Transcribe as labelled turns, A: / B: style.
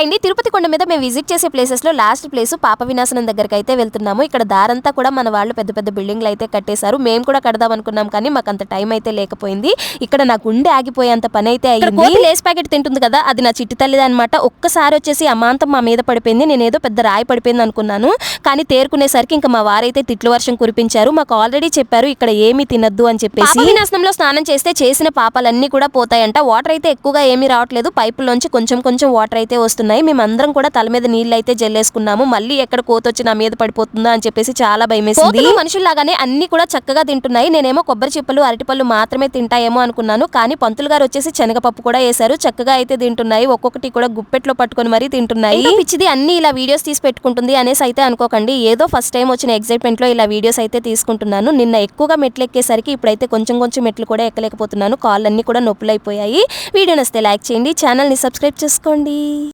A: అండి తిరుపతి కొండ మీద మేము విజిట్ చేసే ప్లేసెస్లో లాస్ట్ ప్లేస్ పాప వినాశనం దగ్గరికి అయితే వెళ్తున్నాము. ఇక్కడ దారంతా కూడా మన వాళ్ళు పెద్ద పెద్ద బిల్డింగ్లు అయితే కట్టేశారు. మేము కూడా కడదాం అనుకున్నాం కానీ మాకు అంత టైం అయితే లేకపోయింది. ఇక్కడ నా గుండె ఆగిపోయేంత పని అయితే అయ్యింది. కోతి లేస్ ప్యాకెట్ తింటుంది కదా, అది నా చిట్టి తల్లిది అనమాట. ఒక్కసారి వచ్చేసి అమాంతం మా మీద పడిపోయింది. నేనేదో పెద్ద రాయి పడిపోయింది అనుకున్నాను, కానీ తేరుకునేసరికి ఇంకా మా వారైతే తిట్ల వర్షం కురిపించారు. మాకు ఆల్రెడీ చెప్పారు ఇక్కడ ఏమీ తినద్దు అని చెప్పేసి. వినాశనంలో స్నానం చేస్తే చేసిన పాపాలన్నీ కూడా పోతాయంట. వాటర్ అయితే ఎక్కువగా ఏమీ రావట్లేదు, పైపుల్లోంచి కొంచెం కొంచెం వాటర్ అయితే వస్తున్నాయి. మేమందరం కూడా తల మీద నీళ్ళు అయితే జల్లేసుకున్నాము. మళ్ళీ ఎక్కడ కోత వచ్చి నా మీద పడిపోతుందా అని చెప్పేసి చాలా భయమేసింది. మనుషుల్లాగానే అన్ని కూడా చక్కగా తింటున్నాయి. నేనేమో కొబ్బరి చిప్పలు అరటిపళ్ళు మాత్రమే తింటాయేమో అనుకున్నాను, కానీ పంతులు గారు వచ్చేసి శనగపప్పు కూడా వేశారు. చక్కగా అయితే తింటున్నాయి. ఒక్కొక్కటి కూడా గుప్పెట్లో పట్టుకొని మరీ తింటున్నాయి. పిచ్చిది అన్ని ఇలా వీడియోస్ తీసి పెట్టుకుంటుంది అనేసి అయితే అనుకోకండి. ఏదో ఫస్ట్ టైం వచ్చిన ఎక్సైట్మెంట్ లో ఇలా వీడియోస్ అయితే తీసుకుంటున్నాను. నిన్న ఎక్కువగా మెట్లు ఎక్కేసరికి ఇప్పుడైతే కొంచెం కొంచెం మెట్లు కూడా ఎక్కలేకపోతున్నాను. కాళ్ళన్నీ కూడా నొప్పులైపోయాయి. వీడియో నచ్చితే లైక్ చేయండి, ఛానల్ ని సబ్స్క్రైబ్ చేసుకోండి.